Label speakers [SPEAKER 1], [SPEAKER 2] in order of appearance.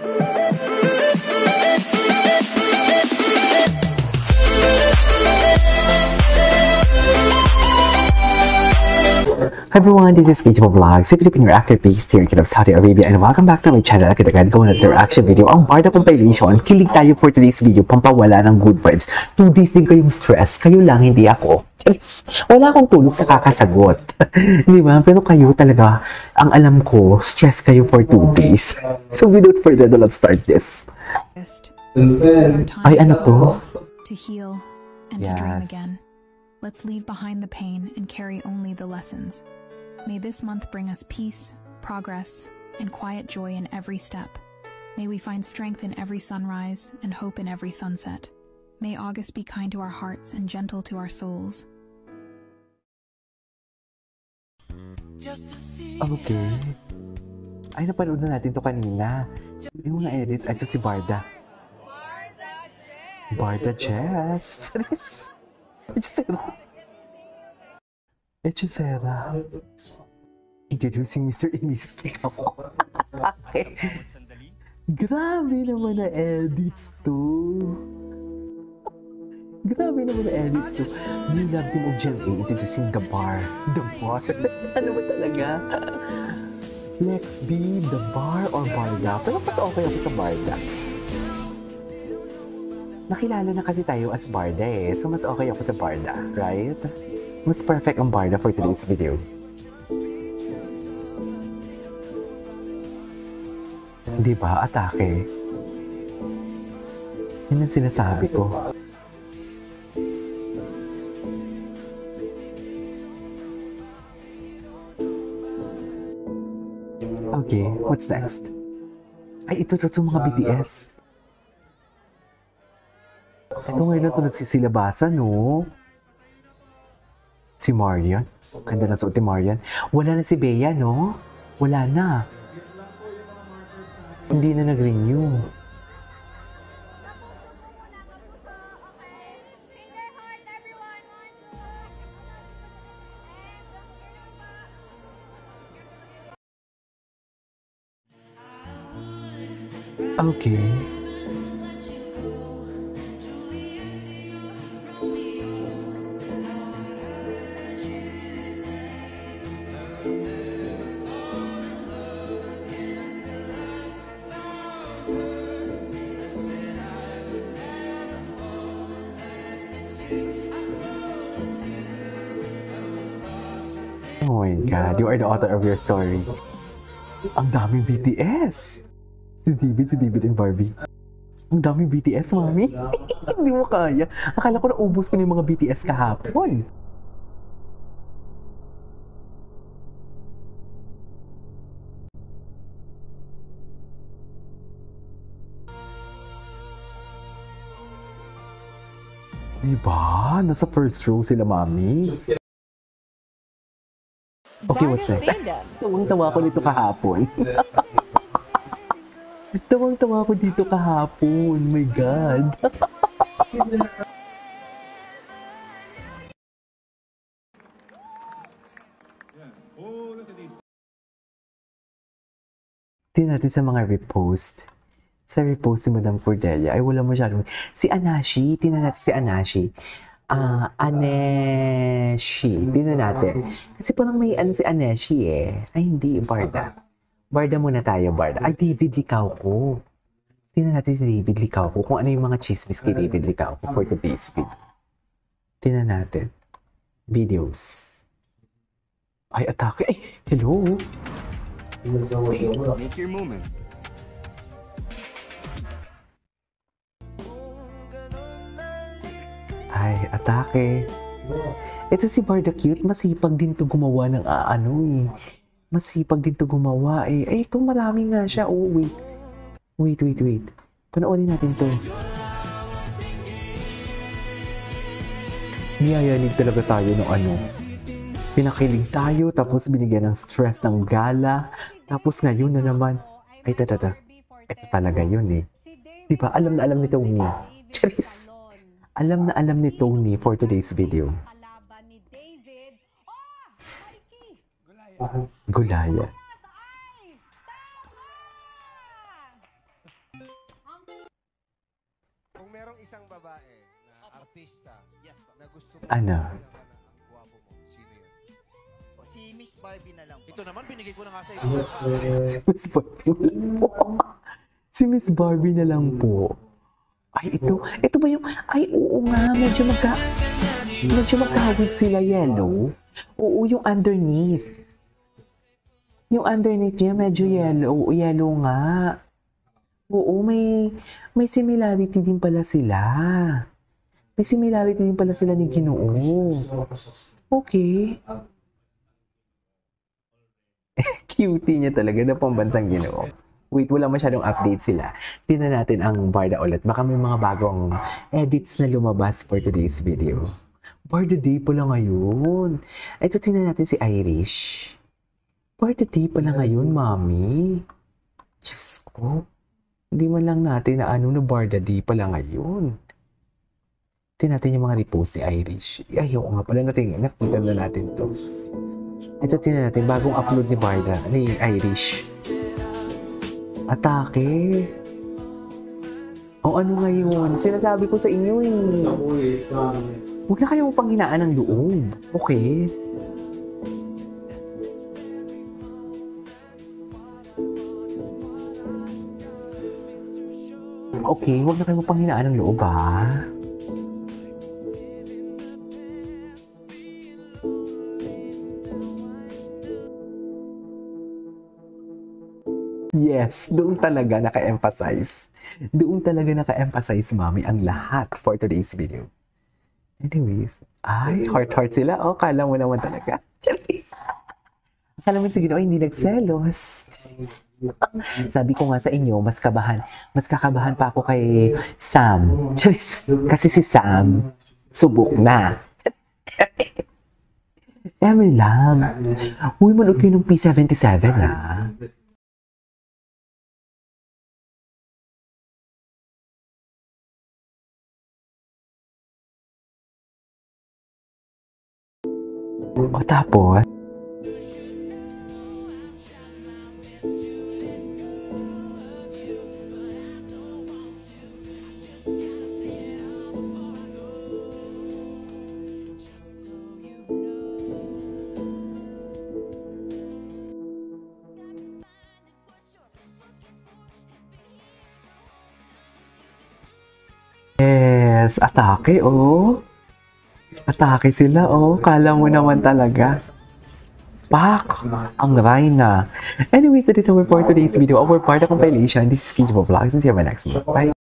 [SPEAKER 1] Hi everyone, this is Gijmo Vlogs, a Filipino actor based here in Kingdom of Saudi Arabia, and welcome back to my channel. Agad-agad gawa na ito reaction video, ang Barda compilation. Kilig tayo for today's video, pampawala ng good vibes. 2 days din kayong stress, kayo lang, hindi ako. Yes. Wala akong tulog sa kakasagot. Di ba? Pero kayo talaga, ang alam ko, stress kayo for 2 days. So without further ado, let's start this. Ay, ano to?
[SPEAKER 2] To heal and to dream again. Let's leave behind the pain and carry only the lessons. May this month bring us peace, progress, and quiet joy in every step. May we find strength in every sunrise and hope in every sunset. May August be kind to our hearts and gentle to our souls.
[SPEAKER 1] Okay. Ay, napanood na natin to kanina. Yung mga edit, ay, ito si Barda. Barda Jess. Charis. Hechicera. Introducing Mr. and Mrs. Tikapo. Okay. Grabe naman na edits to. Grabe naman na edits to. New love team of Gen A introducing The Bar. The Bar? Ano ba talaga? Lex B, The Bar or Barda? Pero mas okay ako sa Barda. Nakilala na kasi tayo as Barda eh. So mas okay ako sa Barda, right? Mas perfect ang Barda for today's video. Di ba? Atake. Yan ang sinasabi ko. Okay, what's next? Ay, ito mga BTS. Ito ngayon na ito nagsisilabasan, no? Si Marian. Ganda na suot ni Marian. Wala na si Bea, no? Wala na. Hindi na nag-renew. Okay. Oh my God, you are the author of your story. Ang daming BTS! Si David and Barbie. Ang daming BTS, mami. Hindi mo kaya. Akala ko naubos ko na yung mga BTS kahapon. Diba? Nasa first row sila, mami. Okay, what's next? Tawang-tawa ko nito kahapon. Tawang-tawa ko dito kahapon. My God. Tingnan natin sa mga repost. Sa repost ni Madam Cordelia, ay wala masyadong. Si Anashi, tingnan natin si Anashi. Aneshi. Tingnan natin. Kasi parang may ano si Aneshi eh. Ay hindi, Barda. Barda muna tayo, Barda. Ay, David Licauco. Tingnan natin si David Licauco. Kung ano yung mga chismis kay David Licauco for today's video. Tingnan natin. Videos. Ay, atake. Ay, hello.
[SPEAKER 3] Make your moment.
[SPEAKER 1] Ay, atake. Ito si Barda Cute, masipag din to gumawa ng eh. Masipag din to gumawa eh. Ay, ito marami nga siya. Oh, wait. Wait. Panoorin natin to. Niyayanig talaga tayo ng Pinakilig tayo, tapos binigyan ng stress ng gala. Tapos ngayon na naman. Ay, tata. Ito talaga yun eh. Diba? Alam na alam ni Tony. Charis. Alam na alam ni Tony for today's video. Gulayan.
[SPEAKER 3] Kung merong isang babae na artista na gusto mo
[SPEAKER 1] Ano?
[SPEAKER 3] ang gwapo mo, sino yun?
[SPEAKER 4] Si Miss Barbie na lang po.
[SPEAKER 5] Ito naman, binigay ko na nga sa iyo.
[SPEAKER 1] Si Miss Barbie na lang po. Si Miss Barbie na lang po. Ay, ito ba yung, ay, oo nga, medyo magkahawig sila yellow. Oo, yung underneath. Yung underneath niya, medyo yellow nga. Oo, may similarity din pala sila. May similarity din pala sila ni Ginoo. Okay. Cutie niya talaga na pambansang Ginoo. Wait, wala masyadong update sila. Tingnan natin ang Barda ulit. Baka may mga bagong edits na lumabas for today's video. Barda Day pala ngayon. Ito, tingnan natin si Irish. Barda Day pala ngayon, mami. Diyos ko. Hindi man lang natin na na Barda Day pala ngayon. Tingnan natin yung mga repost ni Irish. Ayaw nga pala natin. Nakita na natin to. Ito, tingnan natin. Bagong upload ni Barda, ni Irish. Atake. O ano ngayon? Sinasabi ko sa inyo eh. Huwag na kayong panghinaan ng loob. Okay? Okay, huwag na kayong panghinaan ng loob ha. Yes, doon talaga naka-emphasize. Doon talaga naka-emphasize, mami, ang lahat for today's video. Anyways, ay, heart sila. Oh, kala mo naman talaga. Charis. Akala mo sige, hindi nagselos. Sabi ko nga sa inyo, mas kakabahan pa ako kay Sam. Charis. Kasi si Sam, subok na. Eme lang. Uy, manood kayo ng P77, ha? O tapos, yes, atake, oh. Atake sila, oh. Kala mo naman talaga. Pak! Ang Rhina. Anyways, that is our for today's video. Our part of compilation. This is Kinjo Vlogs and see you in my next one. Bye!